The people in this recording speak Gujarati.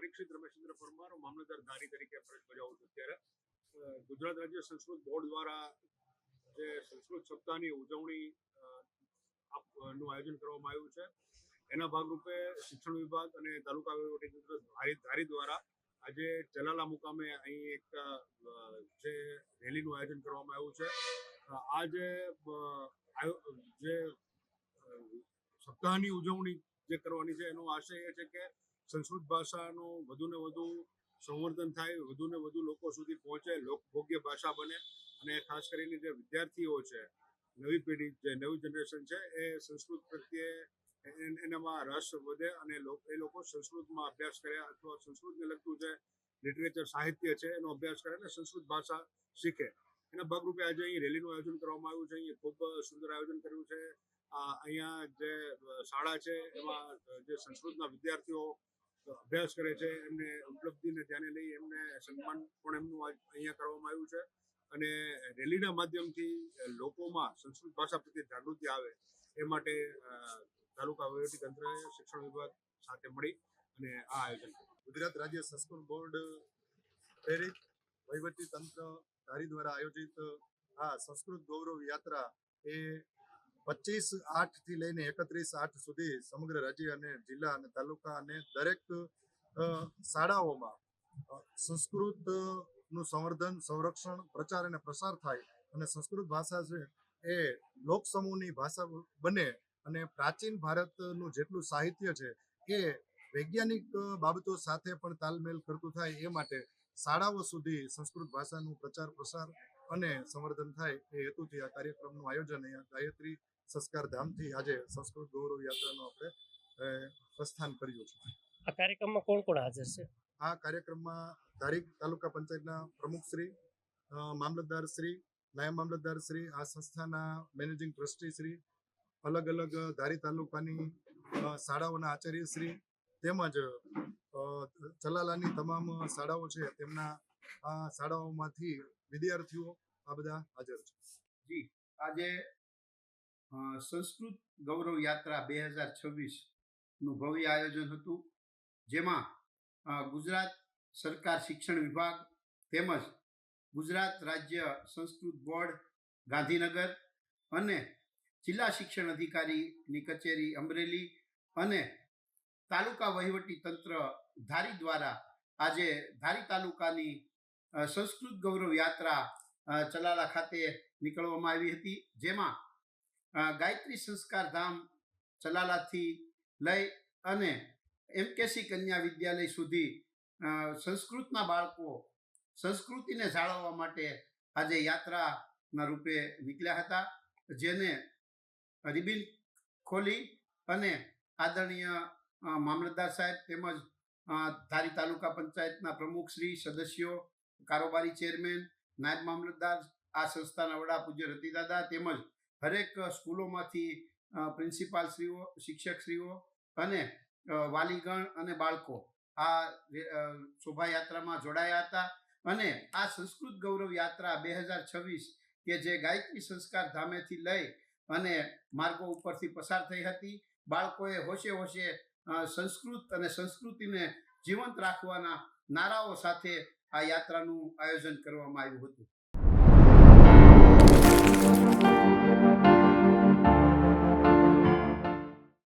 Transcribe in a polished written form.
પરીક્ષિત રમેશચંદ્ર પરમાર, મામલતદાર ધારી તરીકે ફરજ બજાવું છું. ત્યારે ગુજરાત રાજ્ય સંસ્કૃત બોર્ડ દ્વારા જે સંસ્કૃત સપ્તાહની ઉજવણી નું આયોજન કરવામાં આવ્યું છે, એના ભાગરૂપે શિક્ષણ વિભાગ અને તાલુકા વહીવટીતંત્ર ધારી દ્વારા આજે ચલાલા મુકામે અહીં એક જે રેલીનું આયોજન કરવામાં આવ્યું છે. આ જે સપ્તાહની ઉજવણી જે કરવાની છે એનો આશય એ છે કે સંસ્કૃત ભાષાનું વધુને વધુ સંવર્ધન થાય, વધુને વધુ લોકો સુધી પહોંચે, લોકભોગ્ય ભાષા બને અને ખાસ કરીને જે વિદ્યાર્થીઓ છે, નવી પેઢી, જે નવી જનરેશન છે, એ સંસ્કૃત પ્રત્યે એનામાં રસ વધે અને એ લોકો સંસ્કૃતમાં અભ્યાસ કરે અથવા સંસ્કૃતને લગતું જે લિટરેચર સાહિત્ય છે એનો અભ્યાસ કરે અને સંસ્કૃત ભાષા શીખે. એના ભાગરૂપે આજે અહીં રેલીનું આયોજન કરવામાં આવ્યું છે. અહીં ખૂબ સુંદર આયોજન કર્યું છે. અહીંયા જે શાળા છે એમાં જે સંસ્કૃતના વિદ્યાર્થીઓ અભ્યાસ કરે છે એમને ઉપલબ્ધિને ધ્યાને લઈ એમને સન્માન પણ એમનું અહીંયા કરવામાં આવ્યું છે અને રેલીના માધ્યમથી લોકોમાં સંસ્કૃત ભાષા પ્રત્યે જાગૃતિ આવે એ માટે તાલુકા વહીવટીતંત્રએ શિક્ષણ વિભાગ સાથે મળી અને આ આયોજન કર્યું. ગુજરાત રાજ્ય સંસ્કૃત બોર્ડ પ્રેરિત વહીવટીતંત્ર ધારી દ્વારા આયોજિત આ સંસ્કૃત ગૌરવ યાત્રા એ 25/8 થી લઈને 31/8 સુધી સમગ્ર રાજ્ય અને જિલ્લા અને તાલુકા અને દરેક શાળાઓમાં સંસ્કૃતનું સંવર્ધન, સંરક્ષણ, પ્રચાર અને પ્રસાર થાય અને સંસ્કૃત ભાષા છે એ લોક સમૂહની ભાષા બને અને પ્રાચીન ભારતનું જેટલું સાહિત્ય છે એ વૈજ્ઞાનિક બાબતો સાથે પણ તાલમેલ કરતું થાય એ માટે શાળાઓ સુધી સંસ્કૃત ભાષાનું પ્રચાર પ્રસાર અને સંવર્ધન થાય એ હેતુથી આ કાર્યક્રમનું આયોજન અહીંયા ગાયત્રી સંસ્કાર ધામથી આજે સંસ્કૃત ગૌરવ યાત્રાનું આપણે પ્રસ્થાન કર્યું છે. આ કાર્યક્રમમાં કોણ કોણ હાજર છે? આ કાર્યક્રમમાં ધારી તાલુકા પંચાયતના પ્રમુખશ્રી, મામલતદારશ્રી, નાયબ મામલતદારશ્રી, આ સંસ્થાના મેનેજિંગ ટ્રસ્ટીશ્રી, અલગ અલગ ધારી તાલુકાની શાળાઓના આચાર્યશ્રી તેમજ ચલાલાની તમામ શાળાઓ છે તેમના આ શાળાઓમાંથી વિદ્યાર્થીઓ આ બધા હાજર છે. જી, આજે સંસ્કૃત ગૌરવ યાત્રા 2026નું ભવ્ય આયોજન હતું, જેમાં ગુજરાત સરકાર શિક્ષણ વિભાગ તેમજ ગુજરાત રાજ્ય સંસ્કૃત બોર્ડ ગાંધીનગર અને જિલ્લા શિક્ષણ અધિકારીની કચેરી અમરેલી અને તાલુકા વહીવટી તંત્ર ધારી દ્વારા આજે ધારી તાલુકાની સંસ્કૃત ગૌરવ યાત્રા ચલાલા ખાતે નીકળવામાં આવી હતી, જેમાં ગાયત્રી સંસ્કાર ધામ ચલાલાથી લઈ અને MKC કન્યા વિદ્યાલય સુધી સંસ્કૃતના બાળકો સંસ્કૃતિને જાળવવા માટે આજે યાત્રાના રૂપે નીકળ્યા હતા, જેને રિબિન ખોલી અને આદરણીય મામલતદાર સાહેબ તેમજ ધારી તાલુકા પંચાયતના પ્રમુખશ્રી, સદસ્યો, કારોબારી ચેરમેન, નાયબ મામલતદાર, આ સંસ્થાના વડા પૂજ્ય રતિદાદા તેમજ હરેક સ્કૂલોમાંથી પ્રિન્સિપાલશ્રીઓ, શિક્ષકશ્રીઓ અને વાલીગણ અને બાળકો આ શોભાયાત્રામાં જોડાયા હતા અને આ સંસ્કૃત ગૌરવ યાત્રા 2026 કે જે ગાયત્રી સંસ્કાર ધામેથી લઈ અને માર્ગો ઉપરથી પસાર થઈ હતી. બાળકોએ હોશે હોશે સંસ્કૃત અને સંસ્કૃતિને જીવંત રાખવાના નારાઓ સાથે આ યાત્રાનું આયોજન કરવામાં આવ્યું હતું.